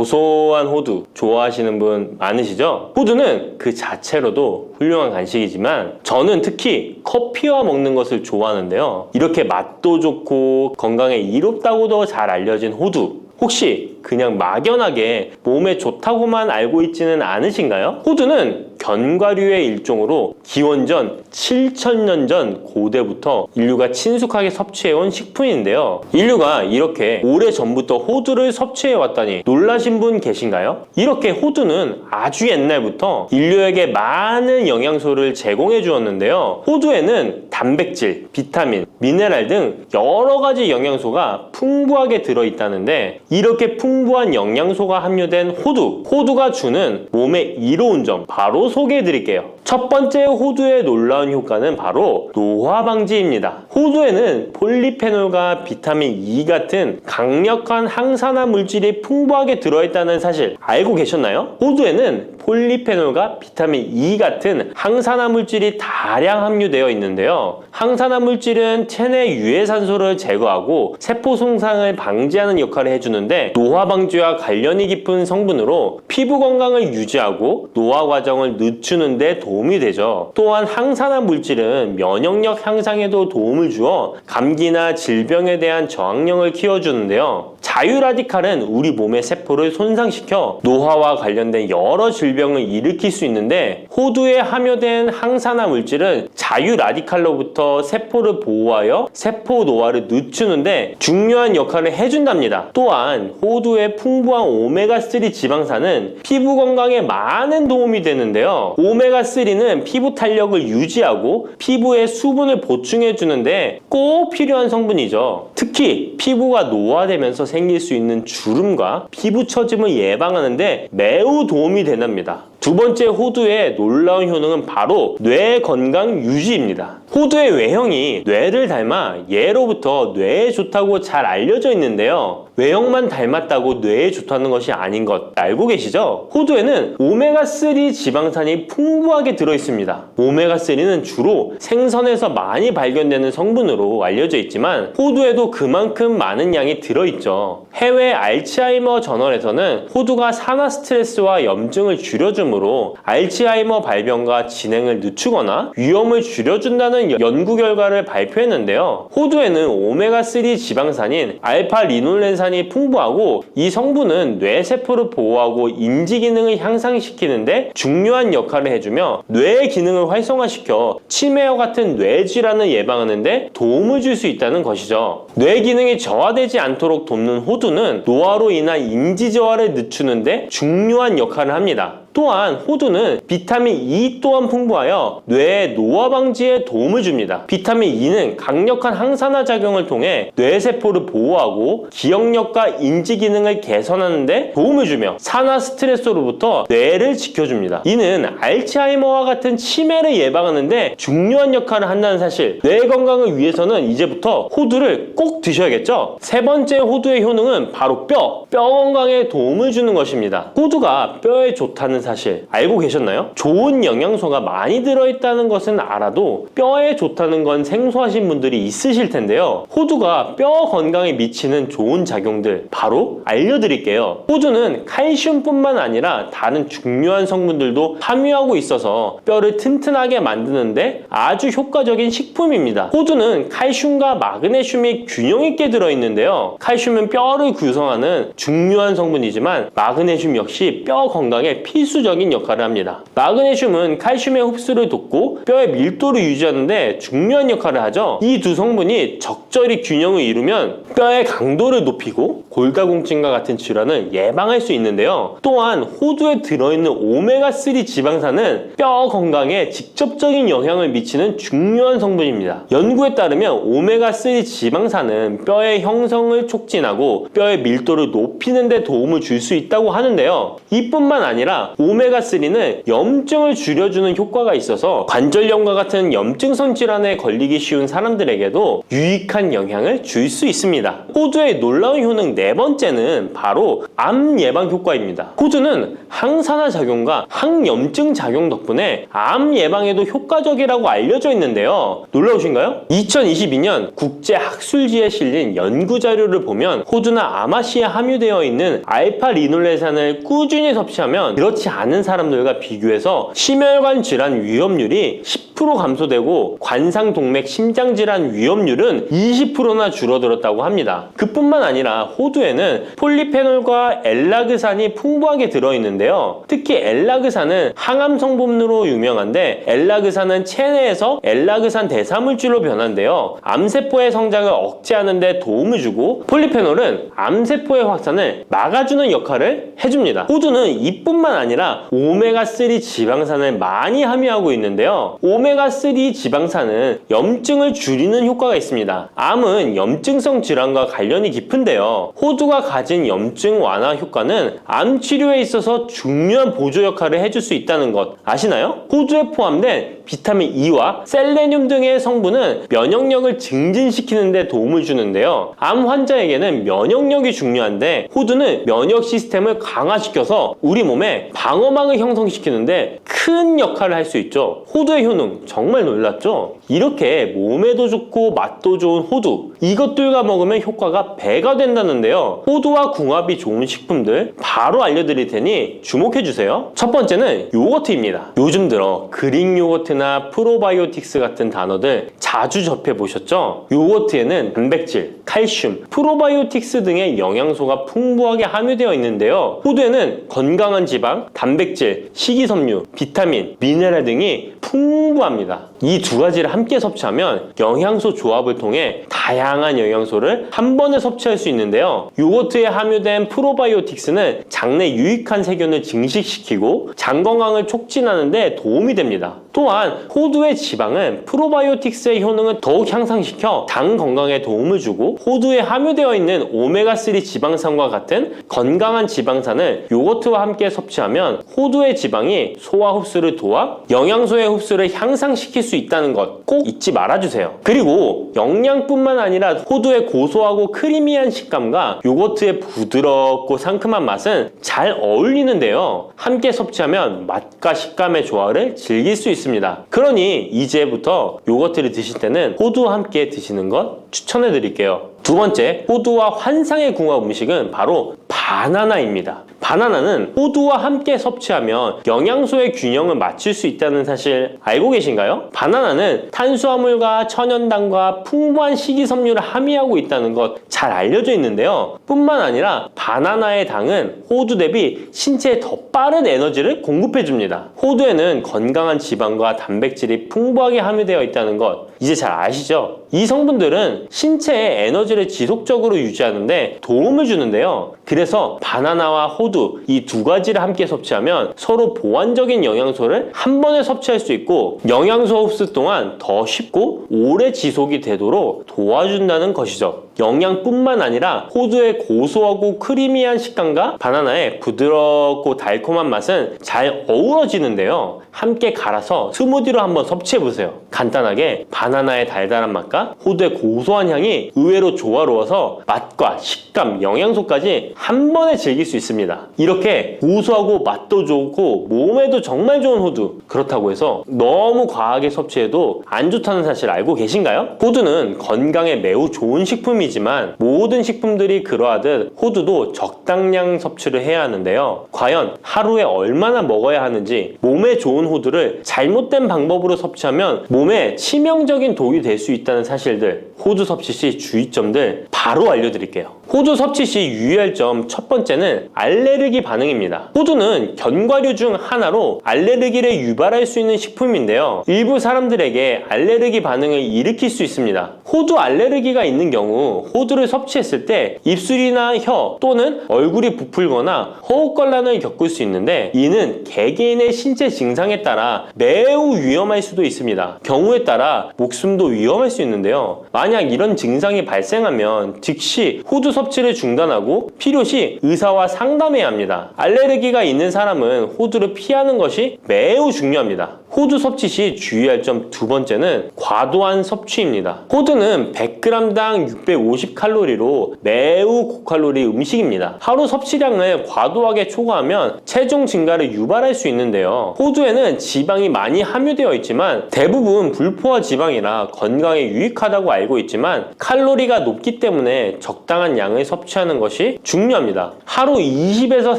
고소한 호두 좋아하시는 분 많으시죠? 호두는 그 자체로도 훌륭한 간식이지만 저는 특히 커피와 먹는 것을 좋아하는데요. 이렇게 맛도 좋고 건강에 이롭다고도 잘 알려진 호두, 혹시 그냥 막연하게 몸에 좋다고만 알고 있지는 않으신가요? 호두는 견과류의 일종으로 기원전 7,000년 전 고대부터 인류가 친숙하게 섭취해온 식품인데요. 인류가 이렇게 오래전부터 호두를 섭취해왔다니 놀라신 분 계신가요? 이렇게 호두는 아주 옛날부터 인류에게 많은 영양소를 제공해 주었는데요. 호두에는 단백질, 비타민, 미네랄 등 여러 가지 영양소가 풍부하게 들어있다는데 이렇게 풍부한 영양소가 함유된 호두가 주는 몸에 이로운 점 바로 소개해 드릴게요. 첫 번째 호두의 놀라운 효과는 바로 노화 방지입니다. 호두에는 폴리페놀과 비타민 E 같은 강력한 항산화 물질이 풍부하게 들어있다는 사실 알고 계셨나요? 호두에는 폴리페놀과 비타민 E 같은 항산화 물질이 다량 함유되어 있는데요. 항산화 물질은 체내 유해산소를 제거하고 세포 손상을 방지하는 역할을 해주는데 노화 방지와 관련이 깊은 성분으로 피부 건강을 유지하고 노화 과정을 늦추는 데 도움이 되죠. 또한 항산화 물질은 면역력 향상에도 도움을 주어 감기나 질병에 대한 저항력을 키워주는데요. 자유라디칼은 우리 몸의 세포를 손상시켜 노화와 관련된 여러 질병을 일으킬 수 있는데 호두에 함유된 항산화 물질은 자유라디칼로부터 세포를 보호하여 세포 노화를 늦추는데 중요한 역할을 해준답니다. 또한 호두의 풍부한 오메가3 지방산은 피부 건강에 많은 도움이 되는데요. 오메가3는 피부 탄력을 유지하고 피부에 수분을 보충해 주는데 꼭 필요한 성분이죠. 특히 피부가 노화되면서 생길 수 있는 주름과 피부 처짐을 예방하는데 매우 도움이 된답니다. 두 번째 호두의 놀라운 효능은 바로 뇌 건강 유지입니다. 호두의 외형이 뇌를 닮아 예로부터 뇌에 좋다고 잘 알려져 있는데요. 외형만 닮았다고 뇌에 좋다는 것이 아닌 것 알고 계시죠? 호두에는 오메가3 지방산이 풍부하게 들어있습니다. 오메가3는 주로 생선에서 많이 발견되는 성분으로 알려져 있지만 호두에도 그만큼 많은 양이 들어있죠. 해외 알츠하이머 저널에서는 호두가 산화 스트레스와 염증을 줄여주므로 알츠하이머 발병과 진행을 늦추거나 위험을 줄여준다는 연구 결과를 발표했는데요. 호두에는 오메가3 지방산인 알파리놀렌산이 풍부하고 이 성분은 뇌세포를 보호하고 인지 기능을 향상시키는데 중요한 역할을 해주며 뇌의 기능을 활성화시켜 치매와 같은 뇌질환을 예방하는데 도움을 줄 수 있다는 것이죠. 뇌 기능이 저하되지 않도록 돕는 호두는 노화로 인한 인지 저하를 늦추는데 중요한 역할을 합니다. 또한 호두는 비타민 E 또한 풍부하여 뇌의 노화 방지에 도움을 줍니다. 비타민 E는 강력한 항산화 작용을 통해 뇌세포를 보호하고 기억력과 인지 기능을 개선하는 데 도움을 주며 산화 스트레스로부터 뇌를 지켜줍니다. 이는 알츠하이머와 같은 치매를 예방하는 데 중요한 역할을 한다는 사실, 뇌 건강을 위해서는 이제부터 호두를 꼭 드셔야겠죠? 세 번째 호두의 효능은 바로 뼈 건강에 도움을 주는 것입니다. 호두가 뼈에 좋다는 사실 알고 계셨나요? 좋은 영양소가 많이 들어있다는 것은 알아도 뼈에 좋다는 건 생소하신 분들이 있으실 텐데요. 호두가 뼈 건강에 미치는 좋은 작용들 바로 알려드릴게요. 호두는 칼슘뿐만 아니라 다른 중요한 성분들도 함유하고 있어서 뼈를 튼튼하게 만드는데 아주 효과적인 식품입니다. 호두는 칼슘과 마그네슘이 균형 있게 들어있는데요. 칼슘은 뼈를 구성하는 중요한 성분이지만 마그네슘 역시 뼈 건강에 필수적인 역할을 합니다. 마그네슘은 칼슘의 흡수를 돕고 뼈의 밀도를 유지하는데 중요한 역할을 하죠. 이 두 성분이 적절히 균형을 이루면 뼈의 강도를 높이고 골다공증과 같은 질환을 예방할 수 있는데요. 또한 호두에 들어있는 오메가3 지방산은 뼈 건강에 직접적인 영향을 미치는 중요한 성분입니다. 연구에 따르면 오메가3 지방산은 뼈의 형성을 촉진하고 뼈의 밀도를 높이는 데 도움을 줄 수 있다고 하는데요. 이뿐만 아니라 오메가3는 염증을 줄여주는 효과가 있어서 관절염과 같은 염증성 질환에 걸리기 쉬운 사람들에게도 유익한 영향을 줄 수 있습니다. 호두의 놀라운 효능 네 번째는 바로 암 예방 효과입니다. 호두는 항산화 작용과 항염증 작용 덕분에 암 예방에도 효과적이라고 알려져 있는데요. 놀라우신가요? 2022년 국제학술지에 실린 연구 자료를 보면 호두나 아마씨에 함유되어 있는 알파 리놀레산을 꾸준히 섭취하면 그렇지 않은 사람들과 비교해서 심혈관 질환 위험률이 10% 감소되고 관상동맥 심장질환 위험률은 20%나 줄어들었다고 합니다. 그뿐만 아니라 호두에는 폴리페놀과 엘라그산이 풍부하게 들어있는데요. 특히 엘라그산은 항암 성분으로 유명한데 엘라그산은 체내에서 엘라그산 대사물질로 변한데요. 암세포의 성장을 억제하는 데 도움을 주고 폴리페놀은 암세포의 확산을 막아주는 역할을 해줍니다. 호두는 이뿐만 아니라 오메가3 지방산을 많이 함유하고 있는데요. 오메가3 지방산은 염증을 줄이는 효과가 있습니다. 암은 염증성 질환과 관련이 깊은데요. 호두가 가진 염증 완화 효과는 암 치료에 있어서 중요한 보조 역할을 해줄 수 있다는 것 아시나요? 호두에 포함된 비타민 E와 셀레늄 등의 성분은 면역력을 증진시키는 데 도움을 주는데요. 암 환자에게는 면역력이 중요한데 호두는 면역 시스템을 강화시켜서 우리 몸에 방어막을 형성시키는데 큰 역할을 할 수 있죠. 호두의 효능 정말 놀랍죠? 이렇게 몸에도 좋고 맛도 좋은 호두, 이것들과 먹으면 효과가 배가 된다는데요. 호두와 궁합이 좋은 식품들 바로 알려드릴 테니 주목해주세요. 첫 번째는 요거트입니다. 요즘 들어 그릭 요거트나 프로바이오틱스 같은 단어들 자주 접해보셨죠? 요거트에는 단백질, 칼슘, 프로바이오틱스 등의 영양소가 풍부하게 함유되어 있는데요. 호두에는 건강한 지방, 단백질, 식이섬유, 비타민, 미네랄 등이 풍부합니다. 이 두 가지를 함께 섭취하면 영양소 조합을 통해 다양한 영양소를 한 번에 섭취할 수 있는데요. 요거트에 함유된 프로바이오틱스는 장내 유익한 세균을 증식시키고 장 건강을 촉진하는 데 도움이 됩니다. 또한 호두의 지방은 프로바이오틱스의 효능을 더욱 향상시켜 장 건강에 도움을 주고 호두에 함유되어 있는 오메가3 지방산과 같은 건강한 지방산을 요거트와 함께 섭취하면 호두의 지방이 소화 흡수를 도와 영양소의 흡수를 향상시킬 수 있다는 것 꼭 잊지 말아주세요. 그리고 영양뿐만 아니라 호두의 고소하고 크리미한 식감과 요거트의 부드럽고 상큼한 맛은 잘 어울리는데요. 함께 섭취하면 맛과 식감의 조화를 즐길 수 있습니다. 그러니 이제부터 요거트를 드실 때는 호두와 함께 드시는 것 추천해 드릴게요. 두 번째, 호두와 환상의 궁합 음식은 바로 바나나입니다. 바나나는 호두와 함께 섭취하면 영양소의 균형을 맞출 수 있다는 사실 알고 계신가요? 바나나는 탄수화물과 천연당과 풍부한 식이섬유를 함유하고 있다는 것 잘 알려져 있는데요. 뿐만 아니라 바나나의 당은 호두 대비 신체에 더 빠른 에너지를 공급해줍니다. 호두에는 건강한 지방과 단백질이 풍부하게 함유되어 있다는 것 이제 잘 아시죠? 이 성분들은 신체의 에너지를 지속적으로 유지하는데 도움을 주는데요. 그래서 바나나와 호두 이 두 가지를 함께 섭취하면 서로 보완적인 영양소를 한 번에 섭취할 수 있고 영양소 흡수 동안 더 쉽고 오래 지속이 되도록 도와준다는 것이죠. 영양뿐만 아니라 호두의 고소하고 크리미한 식감과 바나나의 부드럽고 달콤한 맛은 잘 어우러지는데요. 함께 갈아서 스무디로 한번 섭취해보세요. 간단하게 바나나의 달달한 맛과 호두의 고소한 향이 의외로 조화로워서 맛과 식감, 영양소까지 한 번에 즐길 수 있습니다. 이렇게 고소하고 맛도 좋고 몸에도 정말 좋은 호두, 그렇다고 해서 너무 과하게 섭취해도 안 좋다는 사실 알고 계신가요? 호두는 건강에 매우 좋은 식품이지만 모든 식품들이 그러하듯 호두도 적당량 섭취를 해야 하는데요. 과연 하루에 얼마나 먹어야 하는지, 몸에 좋은 호두를 잘못된 방법으로 섭취하면 몸에 치명적인 독이 될 수 있다는 사실들, 호두 섭취 시 주의점들 바로 알려드릴게요. 호두 섭취 시 유의할 점 첫 번째는 알레르기 반응입니다. 호두는 견과류 중 하나로 알레르기를 유발할 수 있는 식품인데요. 일부 사람들에게 알레르기 반응을 일으킬 수 있습니다. 호두 알레르기가 있는 경우 호두를 섭취했을 때 입술이나 혀 또는 얼굴이 부풀거나 호흡곤란을 겪을 수 있는데 이는 개개인의 신체 증상에 따라 매우 위험할 수도 있습니다. 경우에 따라 목숨도 위험할 수 있는데요. 만약 이런 증상이 발생하면 즉시 호두 섭취를 중단하고 필요시 의사와 상담해야 합니다. 알레르기가 있는 사람은 호두를 피하는 것이 매우 중요합니다. 호두 섭취 시 주의할 점 두 번째는 과도한 섭취입니다. 호두는 100g당 650칼로리로 매우 고칼로리 음식입니다. 하루 섭취량을 과도하게 초과하면 체중 증가를 유발할 수 있는데요. 호두에는 지방이 많이 함유되어 있지만 대부분 불포화 지방이라 건강에 유익하다고 알고 있지만 칼로리가 높기 때문에 적당한 양을 섭취하는 것이 중요합니다. 하루 20에서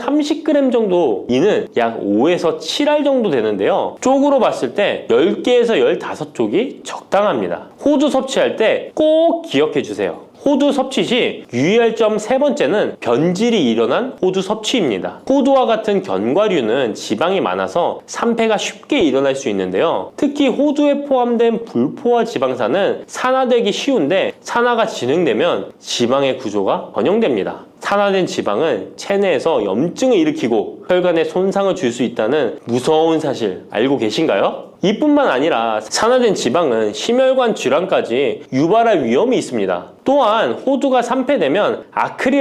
30g 정도, 이는 약 5에서 7알 정도 되는데요. 쪽으로 봤을 때 10개에서 15쪽이 적당합니다. 호두 섭취할 때 꼭 기억해 주세요. 호두 섭취 시 유의할 점 세 번째는 변질이 일어난 호두 섭취입니다. 호두와 같은 견과류는 지방이 많아서 산패가 쉽게 일어날 수 있는데요. 특히 호두에 포함된 불포화 지방산은 산화되기 쉬운데 산화가 진행되면 지방의 구조가 변형됩니다. 산화된 지방은 체내에서 염증을 일으키고 혈관에 손상을 줄 수 있다는 무서운 사실 알고 계신가요? 이뿐만 아니라 산화된 지방은 심혈관 질환까지 유발할 위험이 있습니다. 또한 호두가 산패되면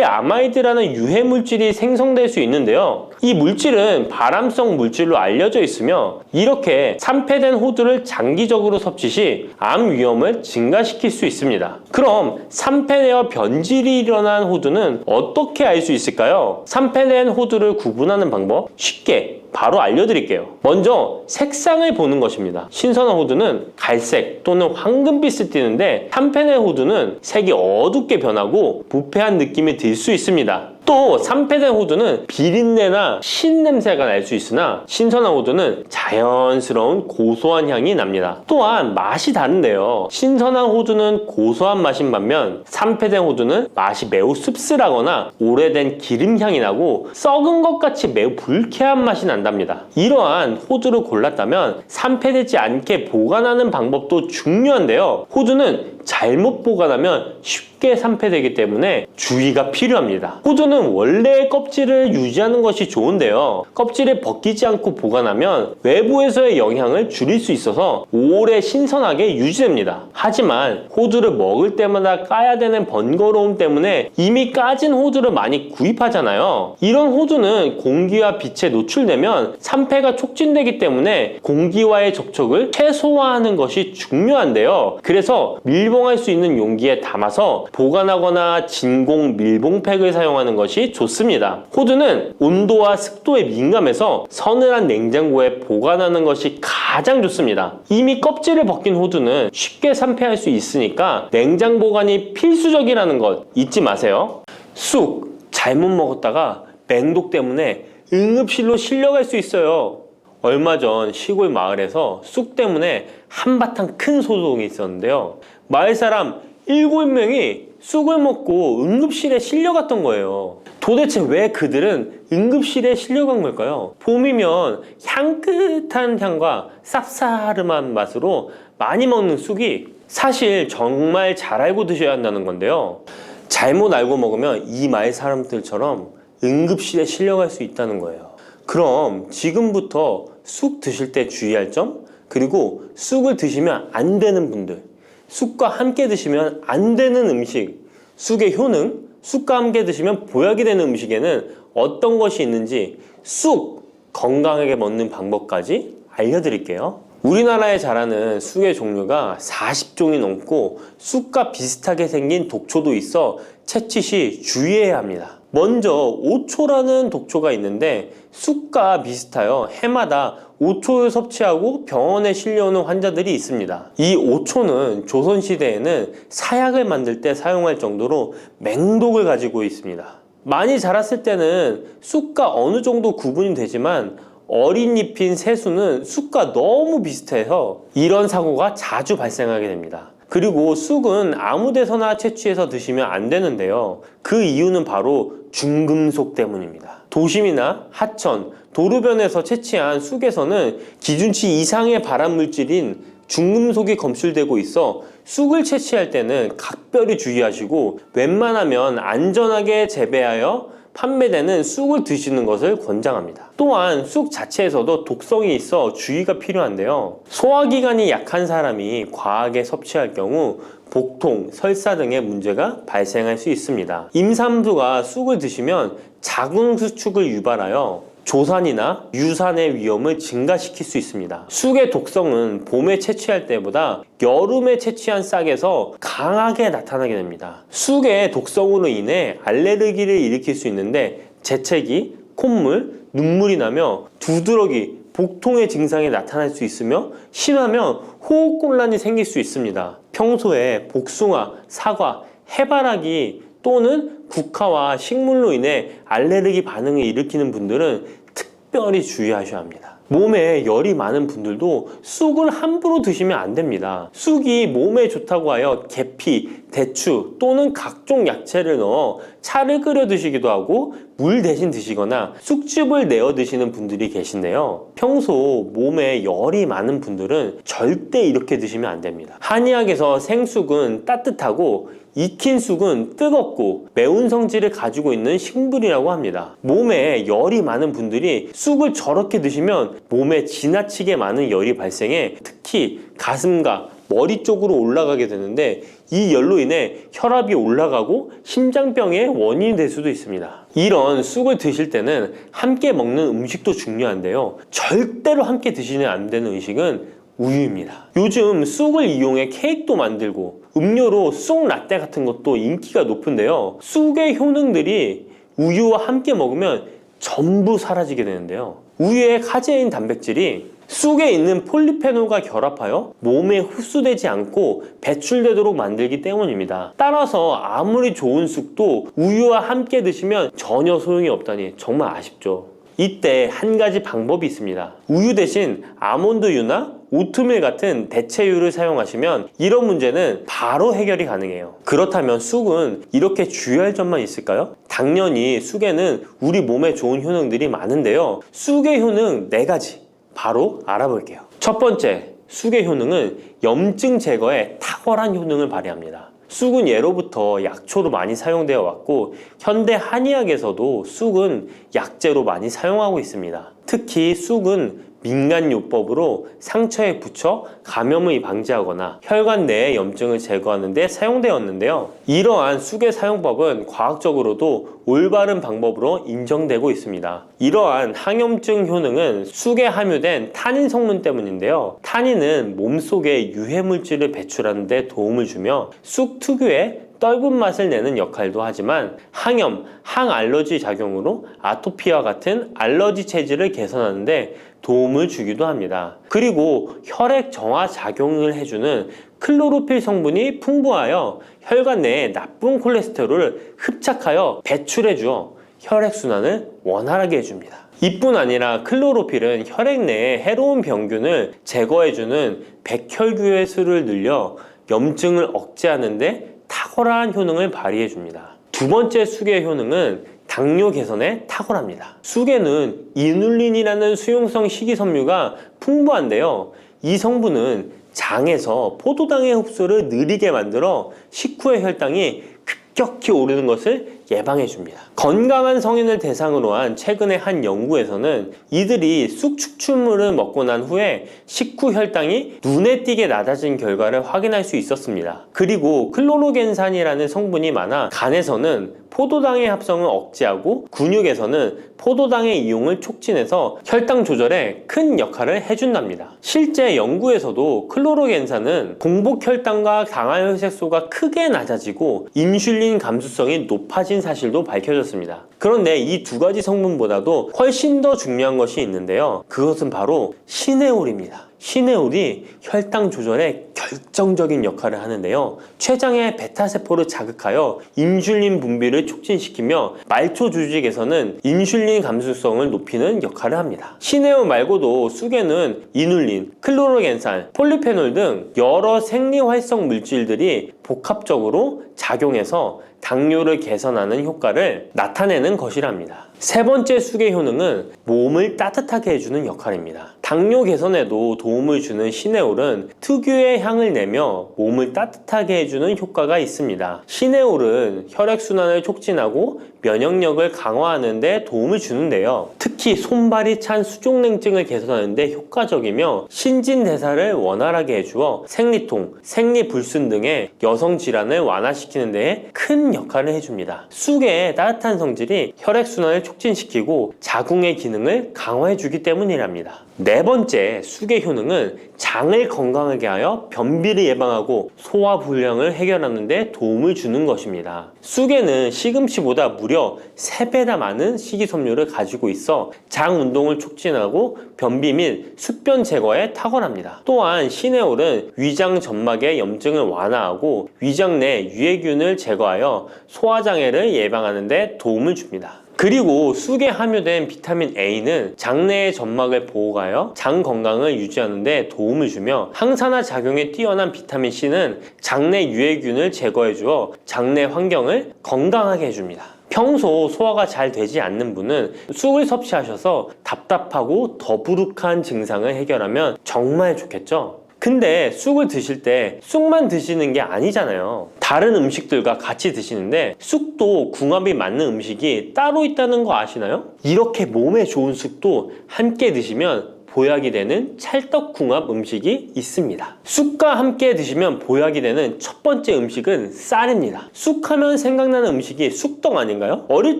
아크릴아마이드라는 유해 물질이 생성될 수 있는데요. 이 물질은 발암성 물질로 알려져 있으며 이렇게 산패된 호두를 장기적으로 섭취 시 암 위험을 증가시킬 수 있습니다. 그럼 산패되어 변질이 일어난 호두는 어떻게 알 수 있을까요? 산패된 호두를 구분하는 방법 쉽게 바로 알려드릴게요. 먼저 색상을 보는 것입니다. 신선한 호두는 갈색 또는 황금빛을 띠는데 산패된 호두는 색이 어둡게 변하고 부패한 느낌이 들 수 있습니다. 또 산패된 호두는 비린내나 신냄새가 날 수 있으나 신선한 호두는 자연스러운 고소한 향이 납니다. 또한 맛이 다른데요. 신선한 호두는 고소한 맛인 반면 산패된 호두는 맛이 매우 씁쓸하거나 오래된 기름향이 나고 썩은 것 같이 매우 불쾌한 맛이 난답니다. 이러한 호두를 골랐다면 산패되지 않게 보관하는 방법도 중요한데요. 호두는 잘못 보관하면 쉽게 산패되기 때문에 주의가 필요합니다. 호두는 원래의 껍질을 유지하는 것이 좋은데요. 껍질을 벗기지 않고 보관하면 외부에서의 영향을 줄일 수 있어서 오래 신선하게 유지됩니다. 하지만 호두를 먹을 때마다 까야 되는 번거로움 때문에 이미 까진 호두를 많이 구입하잖아요. 이런 호두는 공기와 빛에 노출되면 산패가 촉진되기 때문에 공기와의 접촉을 최소화하는 것이 중요한데요. 그래서 밀봉할 수 있는 용기에 담아서 보관하거나 진공 밀봉팩을 사용하는 것이 좋습니다. 호두는 온도와 습도에 민감해서 서늘한 냉장고에 보관하는 것이 가장 좋습니다. 이미 껍질을 벗긴 호두는 쉽게 산패할 수 있으니까 냉장 보관이 필수적이라는 것 잊지 마세요. 쑥 잘못 먹었다가 맹독 때문에 응급실로 실려갈 수 있어요. 얼마 전 시골 마을에서 쑥 때문에 한바탕 큰 소동이 있었는데요. 마을 사람 7명이 쑥을 먹고 응급실에 실려갔던 거예요. 도대체 왜 그들은 응급실에 실려간 걸까요? 봄이면 향긋한 향과 쌉싸름한 맛으로 많이 먹는 쑥이 사실 정말 잘 알고 드셔야 한다는 건데요. 잘못 알고 먹으면 이 마을 사람들처럼 응급실에 실려갈 수 있다는 거예요. 그럼 지금부터 쑥 드실 때 주의할 점, 그리고 쑥을 드시면 안 되는 분들, 쑥과 함께 드시면 안 되는 음식, 쑥의 효능, 쑥과 함께 드시면 보약이 되는 음식에는 어떤 것이 있는지 쑥 건강하게 먹는 방법까지 알려드릴게요. 우리나라에 자라는 쑥의 종류가 40종이 넘고 쑥과 비슷하게 생긴 독초도 있어 채취 시 주의해야 합니다. 먼저 오초라는 독초가 있는데 쑥과 비슷하여 해마다 오초를 섭취하고 병원에 실려오는 환자들이 있습니다. 이 오초는 조선시대에는 사약을 만들 때 사용할 정도로 맹독을 가지고 있습니다. 많이 자랐을 때는 쑥과 어느 정도 구분이 되지만 어린 잎인 새수는 쑥과 너무 비슷해서 이런 사고가 자주 발생하게 됩니다. 그리고 쑥은 아무 데서나 채취해서 드시면 안 되는데요. 그 이유는 바로 중금속 때문입니다. 도심이나 하천, 도로변에서 채취한 쑥에서는 기준치 이상의 발암물질인 중금속이 검출되고 있어 쑥을 채취할 때는 각별히 주의하시고 웬만하면 안전하게 재배하여 판매되는 쑥을 드시는 것을 권장합니다. 또한 쑥 자체에서도 독성이 있어 주의가 필요한데요. 소화기관이 약한 사람이 과하게 섭취할 경우 복통, 설사 등의 문제가 발생할 수 있습니다. 임산부가 쑥을 드시면 자궁수축을 유발하여 조산이나 유산의 위험을 증가시킬 수 있습니다. 쑥의 독성은 봄에 채취할 때보다 여름에 채취한 싹에서 강하게 나타나게 됩니다. 쑥의 독성으로 인해 알레르기를 일으킬 수 있는데 재채기, 콧물, 눈물이 나며 두드러기, 복통의 증상이 나타날 수 있으며 심하면 호흡곤란이 생길 수 있습니다. 평소에 복숭아, 사과, 해바라기 또는 국화와 식물로 인해 알레르기 반응을 일으키는 분들은 특별히 주의하셔야 합니다. 몸에 열이 많은 분들도 쑥을 함부로 드시면 안 됩니다. 쑥이 몸에 좋다고 하여 계피, 대추 또는 각종 야채를 넣어 차를 끓여 드시기도 하고 물 대신 드시거나 쑥즙을 내어 드시는 분들이 계신데요. 평소 몸에 열이 많은 분들은 절대 이렇게 드시면 안 됩니다. 한의학에서 생쑥은 따뜻하고 익힌 쑥은 뜨겁고 매운 성질을 가지고 있는 식물이라고 합니다. 몸에 열이 많은 분들이 쑥을 저렇게 드시면 몸에 지나치게 많은 열이 발생해 특히 가슴과 머리 쪽으로 올라가게 되는데 이 열로 인해 혈압이 올라가고 심장병의 원인이 될 수도 있습니다. 이런 쑥을 드실 때는 함께 먹는 음식도 중요한데요. 절대로 함께 드시면 안 되는 음식은 우유입니다. 요즘 쑥을 이용해 케이크도 만들고 음료로 쑥 라떼 같은 것도 인기가 높은데요. 쑥의 효능들이 우유와 함께 먹으면 전부 사라지게 되는데요. 우유의 카제인 단백질이 쑥에 있는 폴리페놀과 결합하여 몸에 흡수되지 않고 배출되도록 만들기 때문입니다. 따라서 아무리 좋은 쑥도 우유와 함께 드시면 전혀 소용이 없다니 정말 아쉽죠. 이때 한 가지 방법이 있습니다. 우유 대신 아몬드유나 오트밀 같은 대체유를 사용하시면 이런 문제는 바로 해결이 가능해요. 그렇다면 쑥은 이렇게 주의할 점만 있을까요? 당연히 쑥에는 우리 몸에 좋은 효능들이 많은데요. 쑥의 효능 4가지 바로 알아볼게요. 첫 번째, 쑥의 효능은 염증 제거에 탁월한 효능을 발휘합니다. 쑥은 예로부터 약초로 많이 사용되어 왔고 현대 한의학에서도 쑥은 약재로 많이 사용하고 있습니다. 특히 쑥은 민간요법으로 상처에 붙여 감염을 방지하거나 혈관 내의 염증을 제거하는 데 사용되었는데요. 이러한 쑥의 사용법은 과학적으로도 올바른 방법으로 인정되고 있습니다. 이러한 항염증 효능은 쑥에 함유된 타닌 성분 때문인데요. 타닌은 몸속에 유해물질을 배출하는 데 도움을 주며 쑥 특유의 떫은 맛을 내는 역할도 하지만 항염, 항알러지 작용으로 아토피와 같은 알러지 체질을 개선하는 데 도움을 주기도 합니다. 그리고 혈액 정화 작용을 해주는 클로로필 성분이 풍부하여 혈관 내에 나쁜 콜레스테롤을 흡착하여 배출해주어 혈액순환을 원활하게 해줍니다. 이뿐 아니라 클로로필은 혈액 내의 해로운 병균을 제거해주는 백혈구의 수를 늘려 염증을 억제하는 데 탁월한 효능을 발휘해줍니다. 두 번째 쑥의 효능은 당뇨 개선에 탁월합니다. 쑥에는 이눌린이라는 수용성 식이섬유가 풍부한데요. 이 성분은 장에서 포도당의 흡수를 느리게 만들어 식후의 혈당이 급격히 오르는 것을 예방해 줍니다. 건강한 성인을 대상으로 한 최근의 한 연구에서는 이들이 쑥 추출물을 먹고 난 후에 식후 혈당이 눈에 띄게 낮아진 결과를 확인할 수 있었습니다. 그리고 클로로겐산이라는 성분이 많아 간에서는 포도당의 합성을 억제하고 근육에서는 포도당의 이용을 촉진해서 혈당 조절에 큰 역할을 해준답니다. 실제 연구에서도 클로로겐산은 공복 혈당과 당화혈색소가 크게 낮아지고 인슐린 감수성이 높아진 사실도 밝혀졌습니다. 그런데 이 두 가지 성분보다도 훨씬 더 중요한 것이 있는데요. 그것은 바로 시네올입니다. 시네올이 혈당 조절에 결정적인 역할을 하는데요. 췌장의 베타세포를 자극하여 인슐린 분비를 촉진시키며 말초 조직에서는 인슐린 감수성을 높이는 역할을 합니다. 시네올 말고도 쑥에는 이눌린, 클로로겐산, 폴리페놀 등 여러 생리활성 물질들이 복합적으로 작용해서 당뇨를 개선하는 효과를 나타내는 것이랍니다. 세 번째 쑥의 효능은 몸을 따뜻하게 해주는 역할입니다. 당뇨 개선에도 도움을 주는 시네올은 특유의 향을 내며 몸을 따뜻하게 해주는 효과가 있습니다. 시네올은 혈액순환을 촉진하고 면역력을 강화하는 데 도움을 주는데요. 특히 특히 손발이 찬 수족냉증을 개선하는 데 효과적이며 신진대사를 원활하게 해주어 생리통, 생리불순 등의 여성 질환을 완화시키는 데에 큰 역할을 해줍니다. 쑥의 따뜻한 성질이 혈액순환을 촉진시키고 자궁의 기능을 강화해주기 때문이랍니다. 네 번째, 쑥의 효능은 장을 건강하게 하여 변비를 예방하고 소화불량을 해결하는 데 도움을 주는 것입니다. 쑥에는 시금치보다 무려 3배나 많은 식이섬유를 가지고 있어 장 운동을 촉진하고 변비 및 숙변 제거에 탁월합니다. 또한 시네올은 위장 점막의 염증을 완화하고 위장 내 유해균을 제거하여 소화장애를 예방하는 데 도움을 줍니다. 그리고 쑥에 함유된 비타민 A는 장내의 점막을 보호하여 장 건강을 유지하는 데 도움을 주며 항산화 작용에 뛰어난 비타민 C는 장내 유해균을 제거해 주어 장내 환경을 건강하게 해줍니다. 평소 소화가 잘 되지 않는 분은 쑥을 섭취하셔서 답답하고 더부룩한 증상을 해결하면 정말 좋겠죠? 근데 쑥을 드실 때 쑥만 드시는 게 아니잖아요. 다른 음식들과 같이 드시는데 쑥도 궁합이 맞는 음식이 따로 있다는 거 아시나요? 이렇게 몸에 좋은 쑥도 함께 드시면 보약이 되는 찰떡궁합 음식이 있습니다. 쑥과 함께 드시면 보약이 되는 첫 번째 음식은 쌀입니다. 쑥하면 생각나는 음식이 쑥떡 아닌가요? 어릴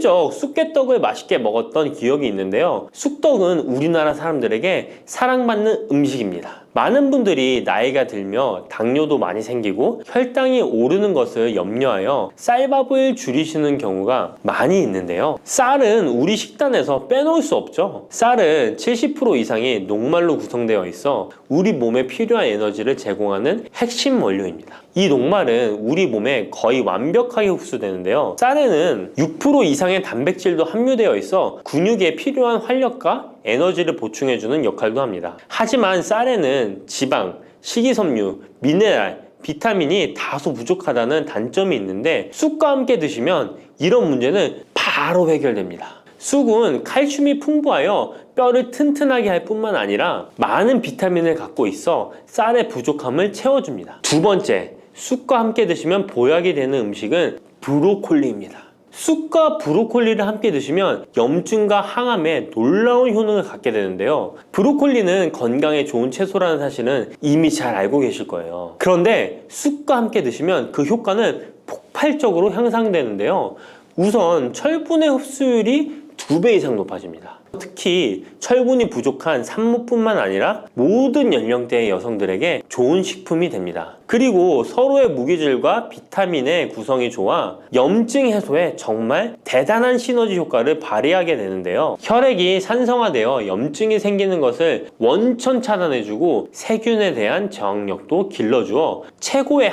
적 쑥개떡을 맛있게 먹었던 기억이 있는데요. 쑥떡은 우리나라 사람들에게 사랑받는 음식입니다. 많은 분들이 나이가 들며 당뇨도 많이 생기고 혈당이 오르는 것을 염려하여 쌀밥을 줄이시는 경우가 많이 있는데요. 쌀은 우리 식단에서 빼놓을 수 없죠. 쌀은 70% 이상이 녹말로 구성되어 있어 우리 몸에 필요한 에너지를 제공하는 핵심 원료입니다. 이 녹말은 우리 몸에 거의 완벽하게 흡수되는데요. 쌀에는 6% 이상의 단백질도 함유되어 있어 근육에 필요한 활력과 에너지를 보충해주는 역할도 합니다. 하지만 쌀에는 지방, 식이섬유, 미네랄, 비타민이 다소 부족하다는 단점이 있는데 쑥과 함께 드시면 이런 문제는 바로 해결됩니다. 쑥은 칼슘이 풍부하여 뼈를 튼튼하게 할 뿐만 아니라 많은 비타민을 갖고 있어 쌀의 부족함을 채워줍니다. 두 번째, 쑥과 함께 드시면 보약이 되는 음식은 브로콜리입니다. 쑥과 브로콜리를 함께 드시면 염증과 항암에 놀라운 효능을 갖게 되는데요. 브로콜리는 건강에 좋은 채소라는 사실은 이미 잘 알고 계실 거예요. 그런데 쑥과 함께 드시면 그 효과는 폭발적으로 향상되는데요. 우선 철분의 흡수율이 2배 이상 높아집니다. 특히 철분이 부족한 산모뿐만 아니라 모든 연령대의 여성들에게 좋은 식품이 됩니다. 그리고 서로의 무기질과 비타민의 구성이 좋아 염증 해소에 정말 대단한 시너지 효과를 발휘하게 되는데요. 혈액이 산성화되어 염증이 생기는 것을 원천 차단해주고 세균에 대한 저항력도 길러주어 최고의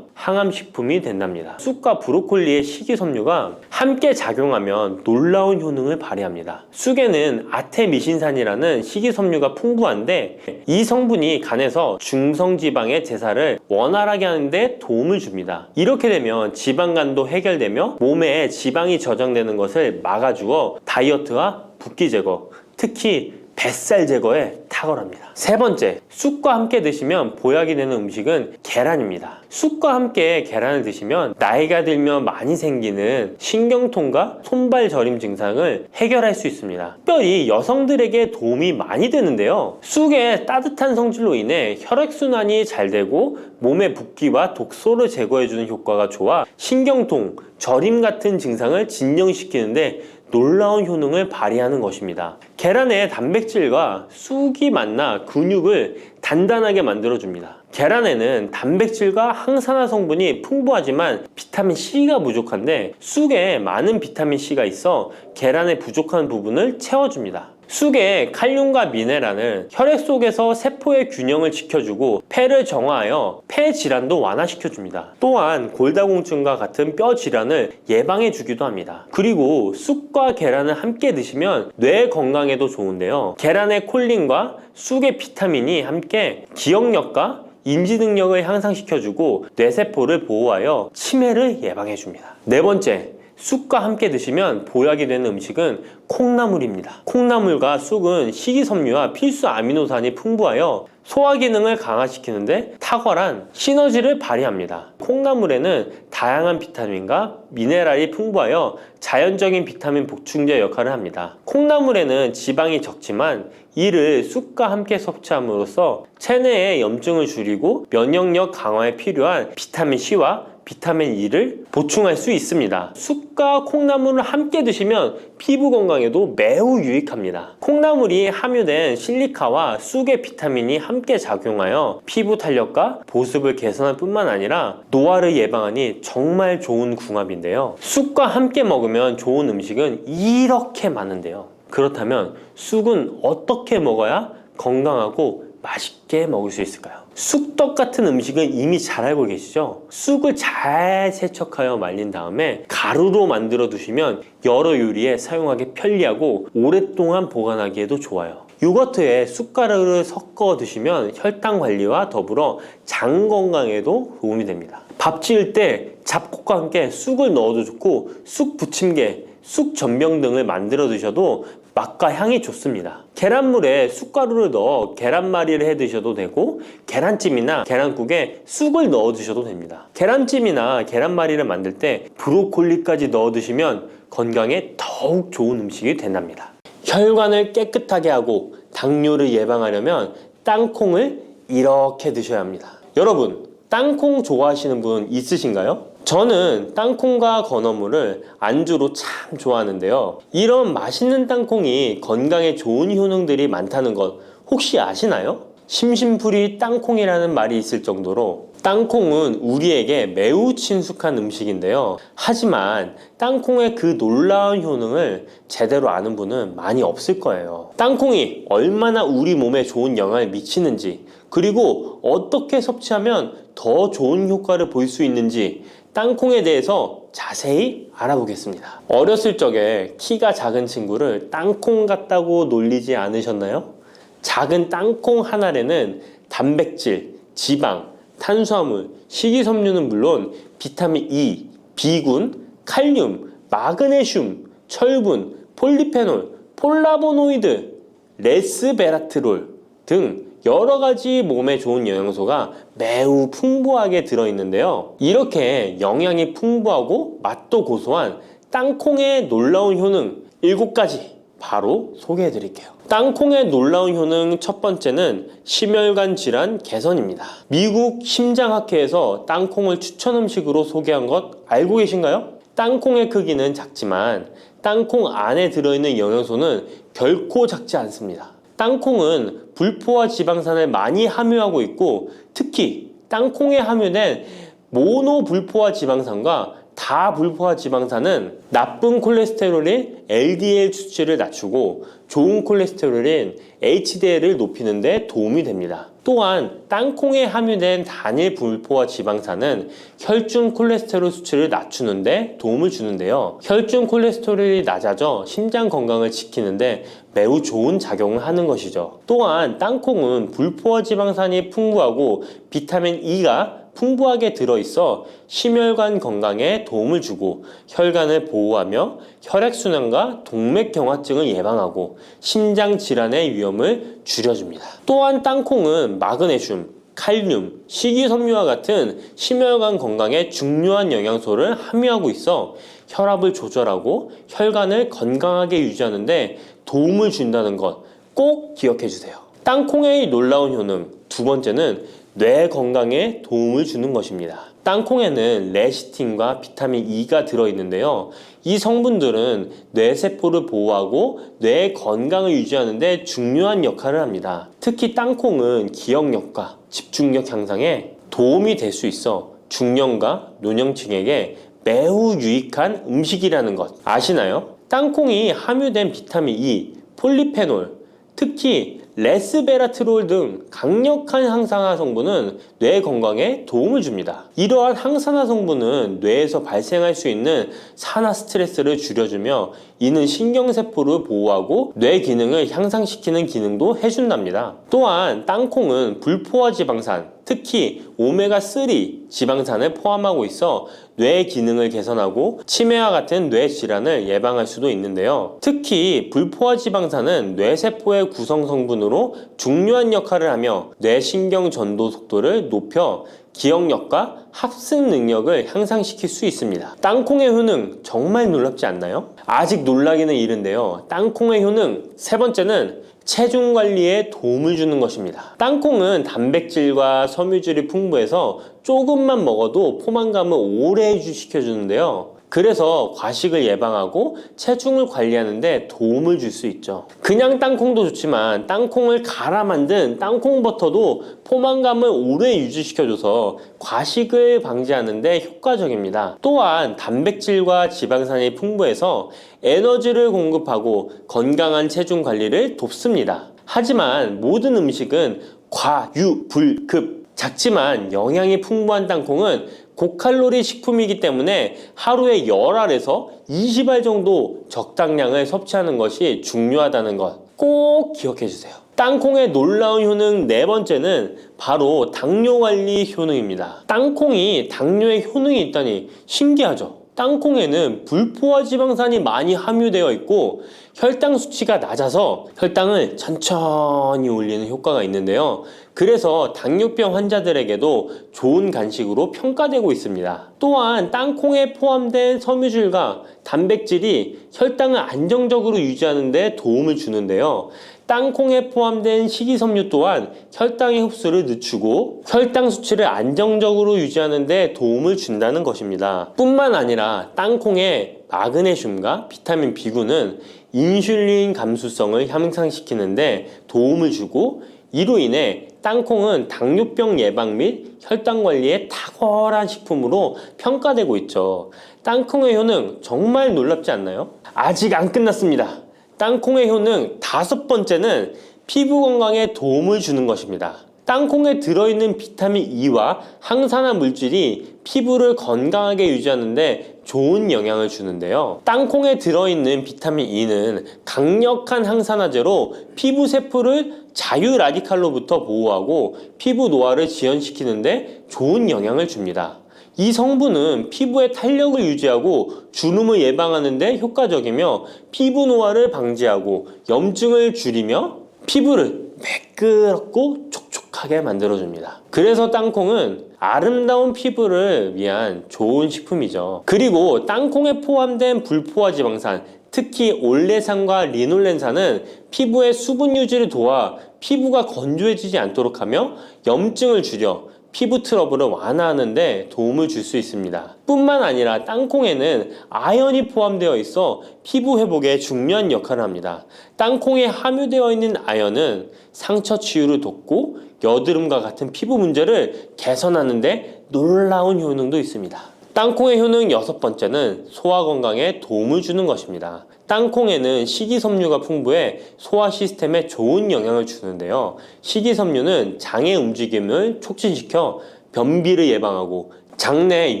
항암식품이 된답니다. 쑥과 브로콜리의 식이섬유가 함께 작용하면 놀라운 효능을 발휘합니다. 쑥에는 아테미신산이라는 식이섬유가 풍부한데 이 성분이 간에서 중성지방의 제사를 원활하게 하는데 도움을 줍니다. 이렇게 되면 지방간도 해결되며 몸에 지방이 저장되는 것을 막아주어 다이어트와 붓기 제거, 특히 뱃살 제거에 탁월합니다. 세 번째, 쑥과 함께 드시면 보약이 되는 음식은 계란입니다. 쑥과 함께 계란을 드시면 나이가 들면 많이 생기는 신경통과 손발 저림 증상을 해결할 수 있습니다. 특별히 여성들에게 도움이 많이 되는데요. 쑥의 따뜻한 성질로 인해 혈액순환이 잘 되고 몸의 붓기와 독소를 제거해주는 효과가 좋아 신경통, 저림 같은 증상을 진정시키는데 놀라운 효능을 발휘하는 것입니다. 계란의 단백질과 쑥이 만나 근육을 단단하게 만들어줍니다. 계란에는 단백질과 항산화 성분이 풍부하지만 비타민 C가 부족한데 쑥에 많은 비타민 C가 있어 계란의 부족한 부분을 채워줍니다. 쑥의 칼륨과 미네랄은 혈액 속에서 세포의 균형을 지켜주고 폐를 정화하여 폐 질환도 완화시켜줍니다. 또한 골다공증과 같은 뼈 질환을 예방해주기도 합니다. 그리고 쑥과 계란을 함께 드시면 뇌 건강에도 좋은데요. 계란의 콜린과 쑥의 비타민이 함께 기억력과 인지 능력을 향상시켜주고 뇌세포를 보호하여 치매를 예방해줍니다. 네 번째, 쑥과 함께 드시면 보약이 되는 음식은 콩나물입니다. 콩나물과 쑥은 식이섬유와 필수 아미노산이 풍부하여 소화 기능을 강화시키는데 탁월한 시너지를 발휘합니다. 콩나물에는 다양한 비타민과 미네랄이 풍부하여 자연적인 비타민 보충제 역할을 합니다. 콩나물에는 지방이 적지만 이를 쑥과 함께 섭취함으로써 체내의 염증을 줄이고 면역력 강화에 필요한 비타민 C와 비타민 E를 보충할 수 있습니다. 쑥과 콩나물을 함께 드시면 피부 건강에도 매우 유익합니다. 콩나물이 함유된 실리카와 쑥의 비타민이 함께 작용하여 피부 탄력과 보습을 개선할 뿐만 아니라 노화를 예방하니 정말 좋은 궁합인데요. 쑥과 함께 먹으면 좋은 음식은 이렇게 많은데요. 그렇다면 쑥은 어떻게 먹어야 건강하고 맛있게 먹을 수 있을까요? 쑥떡 같은 음식은 이미 잘 알고 계시죠? 쑥을 잘 세척하여 말린 다음에 가루로 만들어 두시면 여러 요리에 사용하기 편리하고 오랫동안 보관하기에도 좋아요. 요거트에 쑥가루를 섞어 드시면 혈당 관리와 더불어 장 건강에도 도움이 됩니다. 밥 지을 때 잡곡과 함께 쑥을 넣어도 좋고 쑥 부침개, 쑥 전병 등을 만들어 드셔도 맛과 향이 좋습니다. 계란물에 쑥가루를 넣어 계란말이를 해 드셔도 되고 계란찜이나 계란국에 쑥을 넣어 드셔도 됩니다. 계란찜이나 계란말이를 만들 때 브로콜리까지 넣어 드시면 건강에 더욱 좋은 음식이 된답니다. 혈관을 깨끗하게 하고 당뇨를 예방하려면 땅콩을 이렇게 드셔야 합니다. 여러분, 땅콩 좋아하시는 분 있으신가요? 저는 땅콩과 건어물을 안주로 참 좋아하는데요. 이런 맛있는 땅콩이 건강에 좋은 효능들이 많다는 것 혹시 아시나요? 심심풀이 땅콩이라는 말이 있을 정도로 땅콩은 우리에게 매우 친숙한 음식인데요. 하지만 땅콩의 그 놀라운 효능을 제대로 아는 분은 많이 없을 거예요. 땅콩이 얼마나 우리 몸에 좋은 영향을 미치는지, 그리고 어떻게 섭취하면 더 좋은 효과를 볼 수 있는지 땅콩에 대해서 자세히 알아보겠습니다. 어렸을 적에 키가 작은 친구를 땅콩 같다고 놀리지 않으셨나요? 작은 땅콩 한 알에는 단백질, 지방, 탄수화물, 식이섬유는 물론 비타민 E, B군, 칼륨, 마그네슘, 철분, 폴리페놀, 폴라보노이드, 레스베라트롤 등 여러 가지 몸에 좋은 영양소가 매우 풍부하게 들어있는데요. 이렇게 영양이 풍부하고 맛도 고소한 땅콩의 놀라운 효능 7가지 바로 소개해 드릴게요. 땅콩의 놀라운 효능 첫 번째는 심혈관 질환 개선입니다. 미국 심장학회에서 땅콩을 추천 음식으로 소개한 것 알고 계신가요? 땅콩의 크기는 작지만 땅콩 안에 들어있는 영양소는 결코 작지 않습니다. 땅콩은 불포화 지방산을 많이 함유하고 있고 특히 땅콩에 함유된 모노불포화 지방산과 다불포화 지방산은 나쁜 콜레스테롤인 LDL 수치를 낮추고 좋은 콜레스테롤인 HDL을 높이는 데 도움이 됩니다. 또한 땅콩에 함유된 단일 불포화 지방산은 혈중 콜레스테롤 수치를 낮추는 데 도움을 주는데요. 혈중 콜레스테롤이 낮아져 심장 건강을 지키는데 매우 좋은 작용을 하는 것이죠. 또한 땅콩은 불포화 지방산이 풍부하고 비타민 E가 풍부하게 들어있어 심혈관 건강에 도움을 주고 혈관을 보호하며 혈액순환과 동맥경화증을 예방하고 심장 질환의 위험을 줄여줍니다. 또한 땅콩은 마그네슘, 칼륨, 식이섬유와 같은 심혈관 건강에 중요한 영양소를 함유하고 있어 혈압을 조절하고 혈관을 건강하게 유지하는 데 도움을 준다는 것 꼭 기억해 주세요. 땅콩의 놀라운 효능 두 번째는 뇌 건강에 도움을 주는 것입니다. 땅콩에는 레시틴과 비타민 E가 들어있는데요. 이 성분들은 뇌세포를 보호하고 뇌 건강을 유지하는 데 중요한 역할을 합니다. 특히 땅콩은 기억력과 집중력 향상에 도움이 될 수 있어 중년과 노년층에게 매우 유익한 음식이라는 것 아시나요? 땅콩이 함유된 비타민 E, 폴리페놀, 특히 레스베라트롤 등 강력한 항산화 성분은 뇌 건강에 도움을 줍니다. 이러한 항산화 성분은 뇌에서 발생할 수 있는 산화 스트레스를 줄여주며 이는 신경세포를 보호하고 뇌 기능을 향상시키는 기능도 해준답니다. 또한 땅콩은 불포화 지방산, 특히 오메가3 지방산을 포함하고 있어 뇌 기능을 개선하고 치매와 같은 뇌 질환을 예방할 수도 있는데요. 특히 불포화 지방산은 뇌세포의 구성 성분으로 중요한 역할을 하며 뇌신경 전도 속도를 높여 기억력과 합승 능력을 향상시킬 수 있습니다. 땅콩의 효능 정말 놀랍지 않나요? 아직 놀라기는 이른데요. 땅콩의 효능 세 번째는 체중 관리에 도움을 주는 것입니다. 땅콩은 단백질과 섬유질이 풍부해서 조금만 먹어도 포만감을 오래 유지시켜주는데요. 그래서 과식을 예방하고 체중을 관리하는 데 도움을 줄 수 있죠. 그냥 땅콩도 좋지만 땅콩을 갈아 만든 땅콩 버터도 포만감을 오래 유지시켜줘서 과식을 방지하는 데 효과적입니다. 또한 단백질과 지방산이 풍부해서 에너지를 공급하고 건강한 체중 관리를 돕습니다. 하지만 모든 음식은 과유불급, 작지만 영양이 풍부한 땅콩은 고칼로리 식품이기 때문에 하루에 10알에서 20알 정도 적당량을 섭취하는 것이 중요하다는 것 꼭 기억해 주세요. 땅콩의 놀라운 효능 네 번째는 바로 당뇨 관리 효능입니다. 땅콩이 당뇨에 효능이 있다니 신기하죠? 땅콩에는 불포화 지방산이 많이 함유되어 있고 혈당 수치가 낮아서 혈당을 천천히 올리는 효과가 있는데요. 그래서 당뇨병 환자들에게도 좋은 간식으로 평가되고 있습니다. 또한 땅콩에 포함된 섬유질과 단백질이 혈당을 안정적으로 유지하는 데 도움을 주는데요. 땅콩에 포함된 식이섬유 또한 혈당의 흡수를 늦추고 혈당 수치를 안정적으로 유지하는 데 도움을 준다는 것입니다. 뿐만 아니라 땅콩의 마그네슘과 비타민 B9는 인슐린 감수성을 향상시키는데 도움을 주고 이로 인해 땅콩은 당뇨병 예방 및 혈당 관리에 탁월한 식품으로 평가되고 있죠. 땅콩의 효능 정말 놀랍지 않나요? 아직 안 끝났습니다. 땅콩의 효능 다섯 번째는 피부 건강에 도움을 주는 것입니다. 땅콩에 들어있는 비타민 E와 항산화 물질이 피부를 건강하게 유지하는 데 좋은 영향을 주는데요. 땅콩에 들어있는 비타민 E는 강력한 항산화제로 피부 세포를 자유 라디칼로부터 보호하고 피부 노화를 지연시키는 데 좋은 영향을 줍니다. 이 성분은 피부의 탄력을 유지하고 주름을 예방하는 데 효과적이며 피부 노화를 방지하고 염증을 줄이며 피부를 매끄럽고 촉촉하게 만들어줍니다. 그래서 땅콩은 아름다운 피부를 위한 좋은 식품이죠. 그리고 땅콩에 포함된 불포화 지방산, 특히 올레산과 리놀렌산은 피부의 수분 유지를 도와 피부가 건조해지지 않도록 하며 염증을 줄여 피부 트러블을 완화하는 데 도움을 줄 수 있습니다. 뿐만 아니라 땅콩에는 아연이 포함되어 있어 피부 회복에 중요한 역할을 합니다. 땅콩에 함유되어 있는 아연은 상처 치유를 돕고 여드름과 같은 피부 문제를 개선하는 데 놀라운 효능도 있습니다. 땅콩의 효능 여섯 번째는 소화 건강에 도움을 주는 것입니다. 땅콩에는 식이섬유가 풍부해 소화 시스템에 좋은 영향을 주는데요. 식이섬유는 장의 움직임을 촉진시켜 변비를 예방하고 장내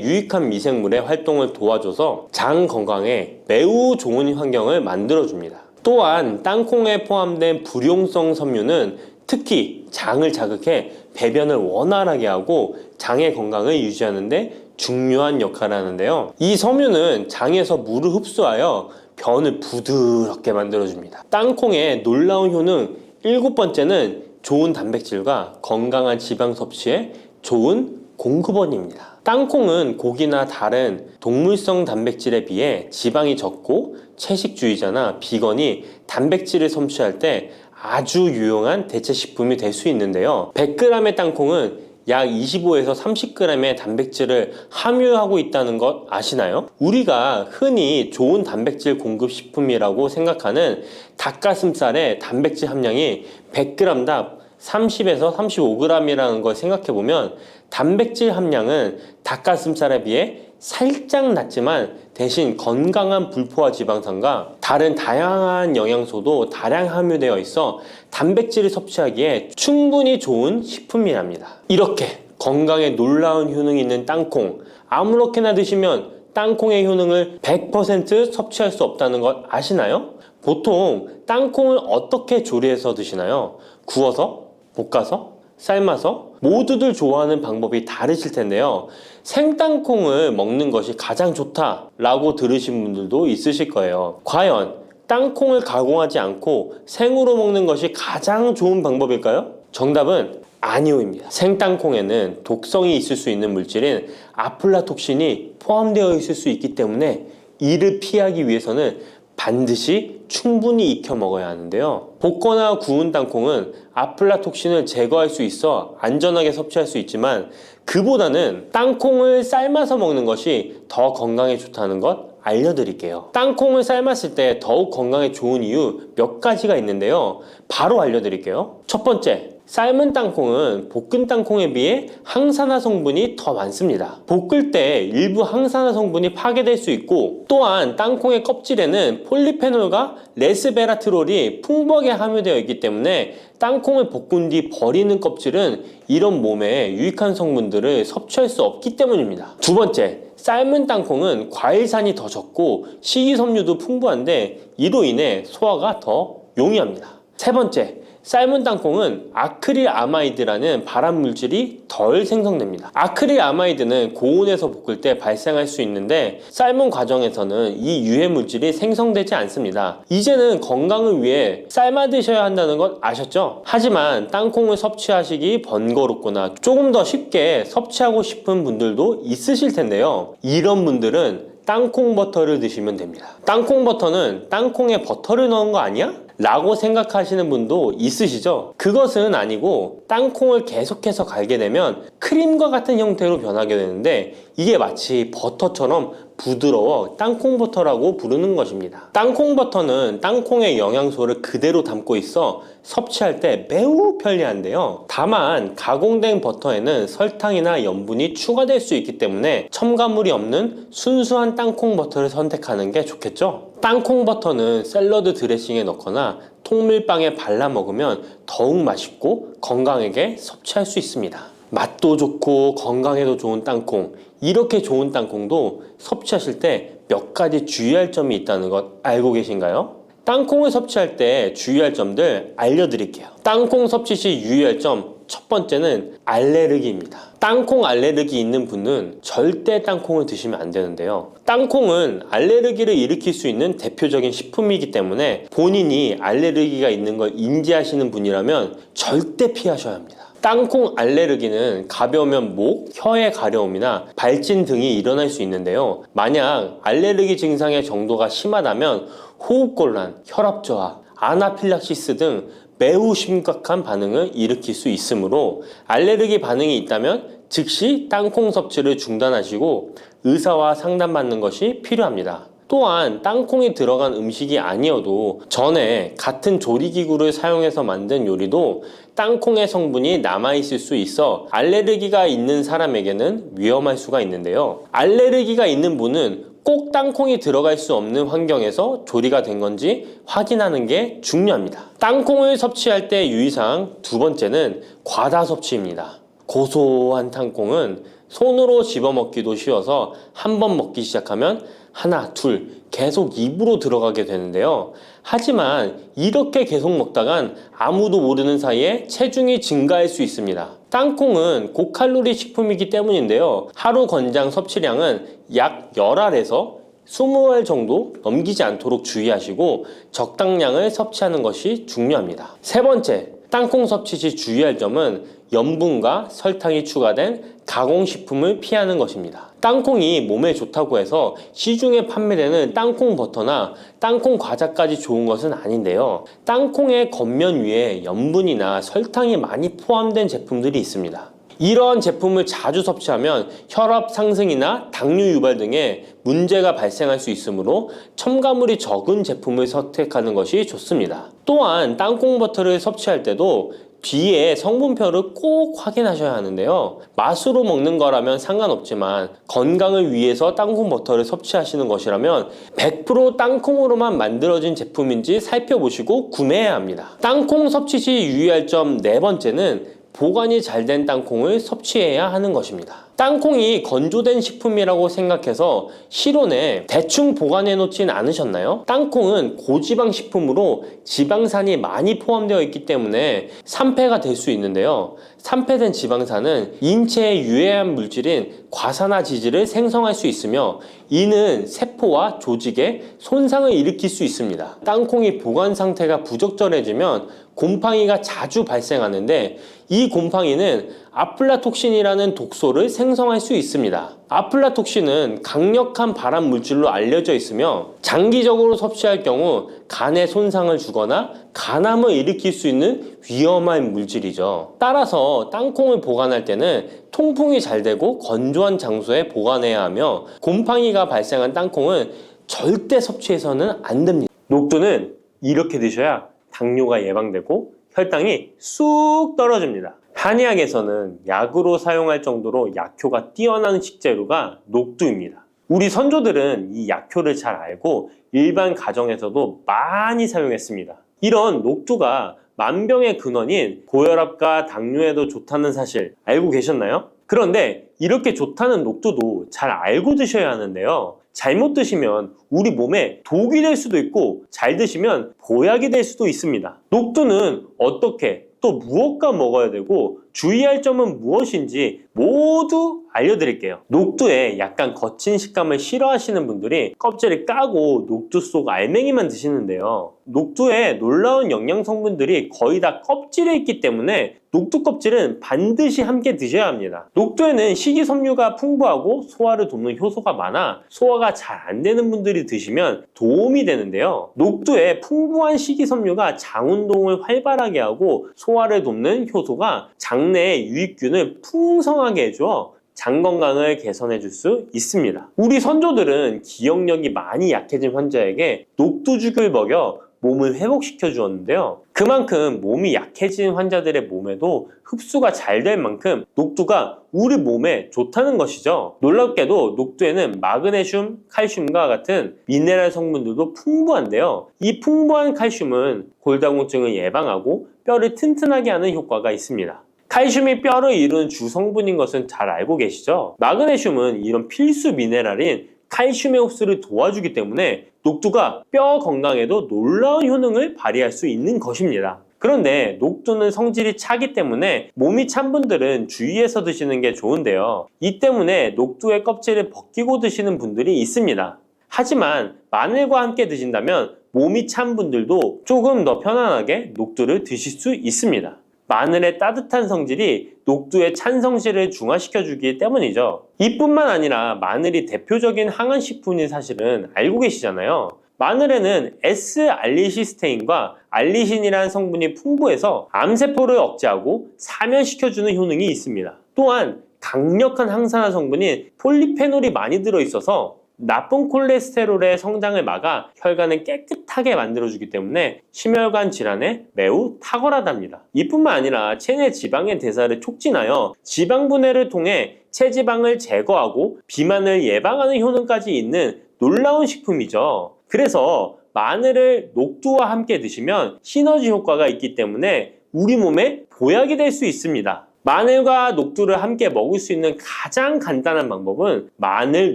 유익한 미생물의 활동을 도와줘서 장 건강에 매우 좋은 환경을 만들어줍니다. 또한 땅콩에 포함된 불용성 섬유는 특히 장을 자극해 배변을 원활하게 하고 장의 건강을 유지하는 데 중요한 역할을 하는데요. 이 섬유는 장에서 물을 흡수하여 변을 부드럽게 만들어줍니다. 땅콩의 놀라운 효능 일곱 번째는 좋은 단백질과 건강한 지방 섭취에 좋은 공급원입니다. 땅콩은 고기나 다른 동물성 단백질에 비해 지방이 적고 채식주의자나 비건이 단백질을 섭취할 때 아주 유용한 대체 식품이 될 수 있는데요. 100g의 땅콩은 약 25에서 30g의 단백질을 함유하고 있다는 것 아시나요? 우리가 흔히 좋은 단백질 공급 식품이라고 생각하는 닭가슴살의 단백질 함량이 100g당 30에서 35g이라는 걸 생각해보면 단백질 함량은 닭가슴살에 비해 살짝 낮지만 대신 건강한 불포화 지방산과 다른 다양한 영양소도 다량 함유되어 있어 단백질을 섭취하기에 충분히 좋은 식품이랍니다. 이렇게 건강에 놀라운 효능이 있는 땅콩, 아무렇게나 드시면 땅콩의 효능을 100% 섭취할 수 없다는 것 아시나요? 보통 땅콩을 어떻게 조리해서 드시나요? 구워서? 볶아서? 삶아서 모두들 좋아하는 방법이 다르실 텐데요. 생땅콩을 먹는 것이 가장 좋다라고 들으신 분들도 있으실 거예요. 과연 땅콩을 가공하지 않고 생으로 먹는 것이 가장 좋은 방법일까요? 정답은 아니오입니다. 생땅콩에는 독성이 있을 수 있는 물질인 아플라톡신이 포함되어 있을 수 있기 때문에 이를 피하기 위해서는 반드시 충분히 익혀 먹어야 하는데요. 볶거나 구운 땅콩은 아플라톡신을 제거할 수 있어 안전하게 섭취할 수 있지만 그보다는 땅콩을 삶아서 먹는 것이 더 건강에 좋다는 것 알려드릴게요. 땅콩을 삶았을 때 더욱 건강에 좋은 이유 몇 가지가 있는데요. 바로 알려드릴게요. 첫 번째, 삶은 땅콩은 볶은 땅콩에 비해 항산화 성분이 더 많습니다. 볶을 때 일부 항산화 성분이 파괴될 수 있고, 또한 땅콩의 껍질에는 폴리페놀과 레스베라트롤이 풍부하게 함유되어 있기 때문에 땅콩을 볶은 뒤 버리는 껍질은 이런 몸에 유익한 성분들을 섭취할 수 없기 때문입니다. 두 번째, 삶은 땅콩은 과일산이 더 적고 식이섬유도 풍부한데 이로 인해 소화가 더 용이합니다. 세 번째, 삶은 땅콩은 아크릴아마이드라는 발암 물질이 덜 생성됩니다. 아크릴아마이드는 고온에서 볶을 때 발생할 수 있는데 삶은 과정에서는 이 유해 물질이 생성되지 않습니다. 이제는 건강을 위해 삶아 드셔야 한다는 것 아셨죠? 하지만 땅콩을 섭취하시기 번거롭거나 조금 더 쉽게 섭취하고 싶은 분들도 있으실 텐데요. 이런 분들은 땅콩 버터를 드시면 됩니다. 땅콩 버터는 땅콩에 버터를 넣은 거 아니야? 라고 생각하시는 분도 있으시죠? 그것은 아니고 땅콩을 계속해서 갈게 되면 크림과 같은 형태로 변하게 되는데 이게 마치 버터처럼 부드러워 땅콩 버터라고 부르는 것입니다. 땅콩 버터는 땅콩의 영양소를 그대로 담고 있어 섭취할 때 매우 편리한데요. 다만 가공된 버터에는 설탕이나 염분이 추가될 수 있기 때문에 첨가물이 없는 순수한 땅콩 버터를 선택하는 게 좋겠죠? 땅콩 버터는 샐러드 드레싱에 넣거나 통밀빵에 발라 먹으면 더욱 맛있고 건강하게 섭취할 수 있습니다. 맛도 좋고 건강에도 좋은 땅콩, 이렇게 좋은 땅콩도 섭취하실 때 몇 가지 주의할 점이 있다는 것 알고 계신가요? 땅콩을 섭취할 때 주의할 점들 알려드릴게요. 땅콩 섭취 시 유의할 점 첫 번째는 알레르기입니다. 땅콩 알레르기 있는 분은 절대 땅콩을 드시면 안 되는데요. 땅콩은 알레르기를 일으킬 수 있는 대표적인 식품이기 때문에 본인이 알레르기가 있는 걸 인지하시는 분이라면 절대 피하셔야 합니다. 땅콩 알레르기는 가벼우면 목, 혀의 가려움이나 발진 등이 일어날 수 있는데요. 만약 알레르기 증상의 정도가 심하다면 호흡곤란, 혈압저하, 아나필락시스 등 매우 심각한 반응을 일으킬 수 있으므로 알레르기 반응이 있다면 즉시 땅콩 섭취를 중단하시고 의사와 상담받는 것이 필요합니다. 또한 땅콩이 들어간 음식이 아니어도 전에 같은 조리기구를 사용해서 만든 요리도 땅콩의 성분이 남아있을 수 있어 알레르기가 있는 사람에게는 위험할 수가 있는데요. 알레르기가 있는 분은 꼭 땅콩이 들어갈 수 없는 환경에서 조리가 된 건지 확인하는 게 중요합니다. 땅콩을 섭취할 때 유의사항 두 번째는 과다 섭취입니다. 고소한 땅콩은 손으로 집어먹기도 쉬워서 한 번 먹기 시작하면 하나, 둘 계속 입으로 들어가게 되는데요. 하지만 이렇게 계속 먹다간 아무도 모르는 사이에 체중이 증가할 수 있습니다. 땅콩은 고칼로리 식품이기 때문인데요. 하루 권장 섭취량은 약 10알에서 20알 정도 넘기지 않도록 주의하시고 적당량을 섭취하는 것이 중요합니다. 세 번째, 땅콩 섭취 시 주의할 점은 염분과 설탕이 추가된 가공식품을 피하는 것입니다. 땅콩이 몸에 좋다고 해서 시중에 판매되는 땅콩 버터나 땅콩 과자까지 좋은 것은 아닌데요. 땅콩의 겉면 위에 염분이나 설탕이 많이 포함된 제품들이 있습니다. 이러한 제품을 자주 섭취하면 혈압 상승이나 당뇨 유발 등의 문제가 발생할 수 있으므로 첨가물이 적은 제품을 선택하는 것이 좋습니다. 또한 땅콩 버터를 섭취할 때도 뒤에 성분표를 꼭 확인하셔야 하는데요. 맛으로 먹는 거라면 상관없지만 건강을 위해서 땅콩 버터를 섭취하시는 것이라면 100% 땅콩으로만 만들어진 제품인지 살펴보시고 구매해야 합니다. 땅콩 섭취 시 유의할 점 네 번째는 보관이 잘 된 땅콩을 섭취해야 하는 것입니다. 땅콩이 건조된 식품이라고 생각해서 실온에 대충 보관해 놓진 않으셨나요? 땅콩은 고지방 식품으로 지방산이 많이 포함되어 있기 때문에 산패가 될 수 있는데요. 산패된 지방산은 인체에 유해한 물질인 과산화지질을 생성할 수 있으며 이는 세포와 조직에 손상을 일으킬 수 있습니다. 땅콩이 보관 상태가 부적절해지면 곰팡이가 자주 발생하는데 이 곰팡이는 아플라톡신이라는 독소를 생성할 수 있습니다. 아플라톡신은 강력한 발암 물질로 알려져 있으며 장기적으로 섭취할 경우 간에 손상을 주거나 간암을 일으킬 수 있는 위험한 물질이죠. 따라서 땅콩을 보관할 때는 통풍이 잘 되고 건조한 장소에 보관해야 하며 곰팡이가 발생한 땅콩은 절대 섭취해서는 안 됩니다. 녹두는 이렇게 드셔야 당뇨가 예방되고 혈당이 쑥 떨어집니다. 한의학에서는 약으로 사용할 정도로 약효가 뛰어난 식재료가 녹두입니다. 우리 선조들은 이 약효를 잘 알고 일반 가정에서도 많이 사용했습니다. 이런 녹두가 만병의 근원인 고혈압과 당뇨에도 좋다는 사실 알고 계셨나요? 그런데 이렇게 좋다는 녹두도 잘 알고 드셔야 하는데요. 잘못 드시면 우리 몸에 독이 될 수도 있고 잘 드시면 보약이 될 수도 있습니다. 녹두는 어떻게 또 무엇과 먹어야 되고 주의할 점은 무엇인지 모두 알려드릴게요. 녹두에 약간 거친 식감을 싫어하시는 분들이 껍질을 까고 녹두 속 알맹이만 드시는데요. 녹두에 놀라운 영양 성분들이 거의 다 껍질에 있기 때문에 녹두 껍질은 반드시 함께 드셔야 합니다. 녹두에는 식이섬유가 풍부하고 소화를 돕는 효소가 많아 소화가 잘 안 되는 분들이 드시면 도움이 되는데요. 녹두에 풍부한 식이섬유가 장 운동을 활발하게 하고 소화를 돕는 효소가 장내의 유익균을 풍성하게 해줘 장 건강을 개선해 줄 수 있습니다. 우리 선조들은 기억력이 많이 약해진 환자에게 녹두죽을 먹여 몸을 회복시켜 주었는데요. 그만큼 몸이 약해진 환자들의 몸에도 흡수가 잘 될 만큼 녹두가 우리 몸에 좋다는 것이죠. 놀랍게도 녹두에는 마그네슘, 칼슘과 같은 미네랄 성분들도 풍부한데요. 이 풍부한 칼슘은 골다공증을 예방하고 뼈를 튼튼하게 하는 효과가 있습니다. 칼슘이 뼈를 이루는 주성분인 것은 잘 알고 계시죠? 마그네슘은 이런 필수 미네랄인 칼슘의 흡수를 도와주기 때문에 녹두가 뼈 건강에도 놀라운 효능을 발휘할 수 있는 것입니다. 그런데 녹두는 성질이 차기 때문에 몸이 찬 분들은 주의해서 드시는 게 좋은데요. 이 때문에 녹두의 껍질을 벗기고 드시는 분들이 있습니다. 하지만 마늘과 함께 드신다면 몸이 찬 분들도 조금 더 편안하게 녹두를 드실 수 있습니다. 마늘의 따뜻한 성질이 녹두의 찬 성질을 중화시켜 주기 때문이죠. 이뿐만 아니라 마늘이 대표적인 항암식품인 사실은 알고 계시잖아요. 마늘에는 S알리시스테인과 알리신이라는 성분이 풍부해서 암세포를 억제하고 사면시켜주는 효능이 있습니다. 또한 강력한 항산화 성분인 폴리페놀이 많이 들어있어서 나쁜 콜레스테롤의 성장을 막아 혈관을 깨끗하게 만들어주기 때문에 심혈관 질환에 매우 탁월하답니다. 이뿐만 아니라 체내 지방의 대사를 촉진하여 지방 분해를 통해 체지방을 제거하고 비만을 예방하는 효능까지 있는 놀라운 식품이죠. 그래서 마늘을 녹두와 함께 드시면 시너지 효과가 있기 때문에 우리 몸에 보약이 될 수 있습니다. 마늘과 녹두를 함께 먹을 수 있는 가장 간단한 방법은 마늘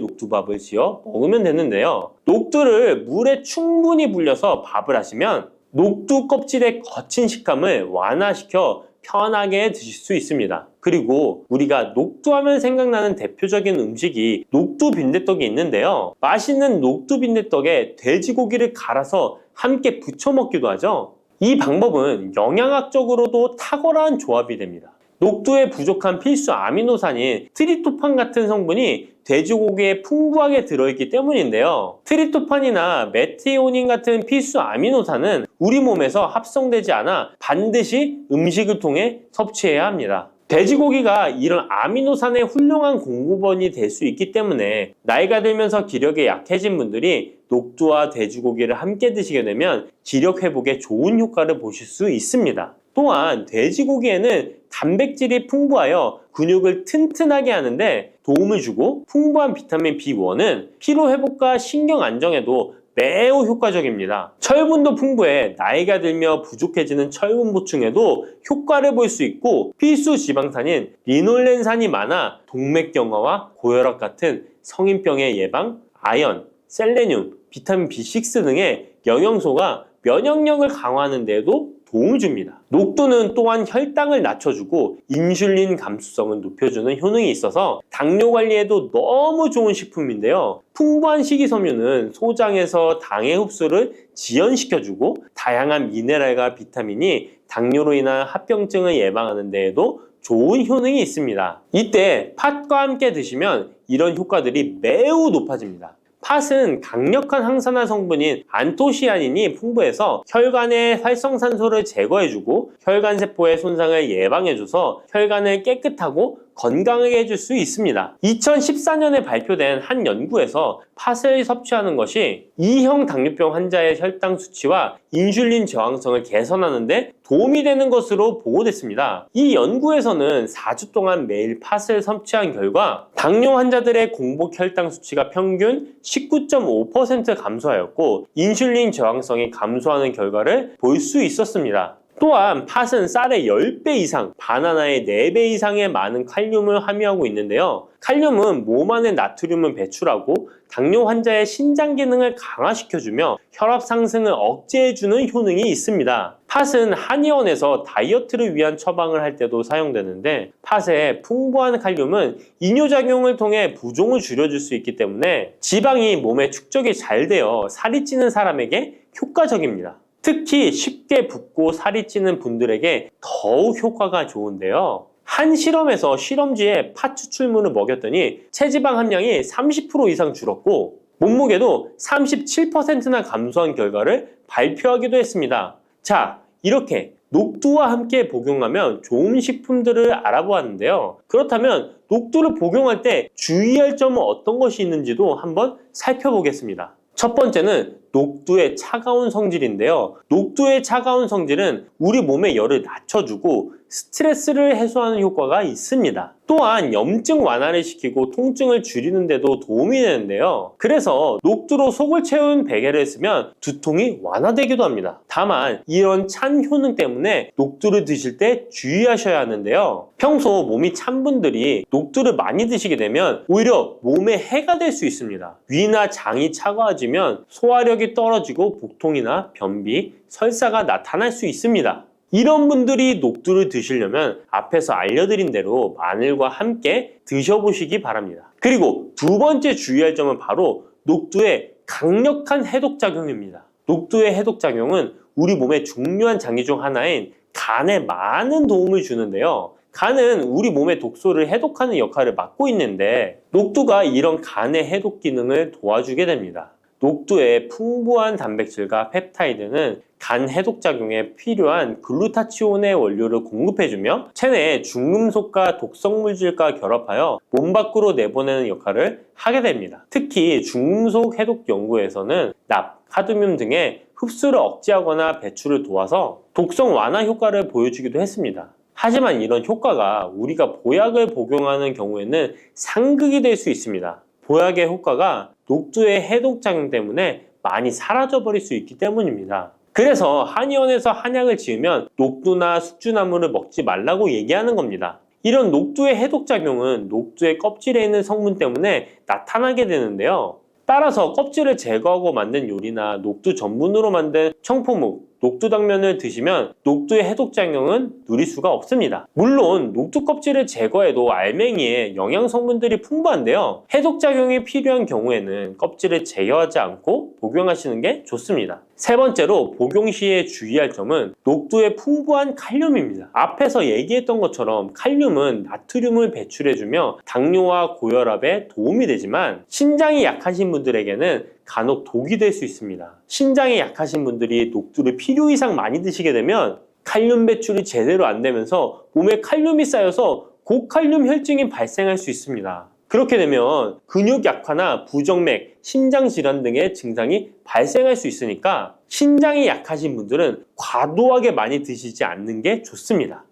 녹두밥을 지어 먹으면 되는데요. 녹두를 물에 충분히 불려서 밥을 하시면 녹두 껍질의 거친 식감을 완화시켜 편하게 드실 수 있습니다. 그리고 우리가 녹두하면 생각나는 대표적인 음식이 녹두 빈대떡이 있는데요. 맛있는 녹두 빈대떡에 돼지고기를 갈아서 함께 부쳐 먹기도 하죠. 이 방법은 영양학적으로도 탁월한 조합이 됩니다. 녹두에 부족한 필수 아미노산인 트립토판 같은 성분이 돼지고기에 풍부하게 들어있기 때문인데요. 트립토판이나 메티오닌 같은 필수 아미노산은 우리 몸에서 합성되지 않아 반드시 음식을 통해 섭취해야 합니다. 돼지고기가 이런 아미노산의 훌륭한 공급원이 될 수 있기 때문에 나이가 들면서 기력이 약해진 분들이 녹두와 돼지고기를 함께 드시게 되면 기력 회복에 좋은 효과를 보실 수 있습니다. 또한 돼지고기에는 단백질이 풍부하여 근육을 튼튼하게 하는데 도움을 주고 풍부한 비타민 B1은 피로 회복과 신경 안정에도 매우 효과적입니다. 철분도 풍부해 나이가 들며 부족해지는 철분 보충에도 효과를 볼 수 있고, 필수 지방산인 리놀렌산이 많아 동맥경화와 고혈압 같은 성인병의 예방, 아연, 셀레늄, 비타민 B6 등의 영양소가 면역력을 강화하는 데에도 도움을 줍니다. 녹두는 또한 혈당을 낮춰주고 인슐린 감수성을 높여주는 효능이 있어서 당뇨 관리에도 너무 좋은 식품인데요. 풍부한 식이섬유는 소장에서 당의 흡수를 지연시켜주고 다양한 미네랄과 비타민이 당뇨로 인한 합병증을 예방하는 데에도 좋은 효능이 있습니다. 이때 팥과 함께 드시면 이런 효과들이 매우 높아집니다. 팥은 강력한 항산화 성분인 안토시아닌이 풍부해서 혈관의 활성산소를 제거해주고 혈관세포의 손상을 예방해줘서 혈관을 깨끗하고 건강하게 해줄 수 있습니다. 2014년에 발표된 한 연구에서 팥을 섭취하는 것이 2형 당뇨병 환자의 혈당 수치와 인슐린 저항성을 개선하는 데 도움이 되는 것으로 보고됐습니다. 이 연구에서는 4주 동안 매일 팥을 섭취한 결과 당뇨 환자들의 공복 혈당 수치가 평균 19.5% 감소하였고 인슐린 저항성이 감소하는 결과를 볼 수 있었습니다. 또한 팥은 쌀의 10배 이상, 바나나의 4배 이상의 많은 칼륨을 함유하고 있는데요. 칼륨은 몸 안에 나트륨을 배출하고 당뇨 환자의 신장 기능을 강화시켜주며 혈압 상승을 억제해주는 효능이 있습니다. 팥은 한의원에서 다이어트를 위한 처방을 할 때도 사용되는데, 팥의 풍부한 칼륨은 이뇨작용을 통해 부종을 줄여줄 수 있기 때문에 지방이 몸에 축적이 잘 되어 살이 찌는 사람에게 효과적입니다. 특히 쉽게 붓고 살이 찌는 분들에게 더욱 효과가 좋은데요. 한 실험에서 실험쥐에 팥 추출물을 먹였더니 체지방 함량이 30% 이상 줄었고 몸무게도 37%나 감소한 결과를 발표하기도 했습니다. 자, 이렇게 녹두와 함께 복용하면 좋은 식품들을 알아보았는데요. 그렇다면 녹두를 복용할 때 주의할 점은 어떤 것이 있는지도 한번 살펴보겠습니다. 첫 번째는 녹두의 차가운 성질인데요. 녹두의 차가운 성질은 우리 몸의 열을 낮춰주고 스트레스를 해소하는 효과가 있습니다. 또한 염증 완화를 시키고 통증을 줄이는 데도 도움이 되는데요. 그래서 녹두로 속을 채운 베개를 쓰면 두통이 완화되기도 합니다. 다만 이런 찬 효능 때문에 녹두를 드실 때 주의하셔야 하는데요. 평소 몸이 찬 분들이 녹두를 많이 드시게 되면 오히려 몸에 해가 될 수 있습니다. 위나 장이 차가워지면 소화력이 떨어지고 복통이나 변비, 설사가 나타날 수 있습니다. 이런 분들이 녹두를 드시려면 앞에서 알려드린 대로 마늘과 함께 드셔보시기 바랍니다. 그리고 두 번째 주의할 점은 바로 녹두의 강력한 해독작용입니다. 녹두의 해독작용은 우리 몸의 중요한 장기 중 하나인 간에 많은 도움을 주는데요. 간은 우리 몸의 독소를 해독하는 역할을 맡고 있는데 녹두가 이런 간의 해독 기능을 도와주게 됩니다. 녹두의 풍부한 단백질과 펩타이드는 간 해독작용에 필요한 글루타치온의 원료를 공급해주며 체내의 중금속과 독성물질과 결합하여 몸 밖으로 내보내는 역할을 하게 됩니다. 특히 중금속 해독 연구에서는 납, 카드뮴 등의 흡수를 억제하거나 배출을 도와서 독성 완화 효과를 보여주기도 했습니다. 하지만 이런 효과가 우리가 보약을 복용하는 경우에는 상극이 될 수 있습니다. 보약의 효과가 녹두의 해독작용 때문에 많이 사라져버릴 수 있기 때문입니다. 그래서 한의원에서 한약을 지으면 녹두나 숙주나물을 먹지 말라고 얘기하는 겁니다. 이런 녹두의 해독작용은 녹두의 껍질에 있는 성분 때문에 나타나게 되는데요. 따라서 껍질을 제거하고 만든 요리나 녹두 전분으로 만든 청포묵, 녹두당면을 드시면 녹두의 해독작용은 누릴 수가 없습니다. 물론 녹두 껍질을 제거해도 알맹이에 영양 성분들이 풍부한데요. 해독작용이 필요한 경우에는 껍질을 제거하지 않고 복용하시는 게 좋습니다. 세 번째로 복용 시에 주의할 점은 녹두의 풍부한 칼륨입니다. 앞에서 얘기했던 것처럼 칼륨은 나트륨을 배출해주며 당뇨와 고혈압에 도움이 되지만 신장이 약하신 분들에게는 간혹 독이 될 수 있습니다. 신장이 약하신 분들이 녹두를 필요 이상 많이 드시게 되면 칼륨 배출이 제대로 안 되면서 몸에 칼륨이 쌓여서 고칼륨 혈증이 발생할 수 있습니다. 그렇게 되면 근육 약화나 부정맥, 심장 질환 등의 증상이 발생할 수 있으니까 신장이 약하신 분들은 과도하게 많이 드시지 않는 게 좋습니다.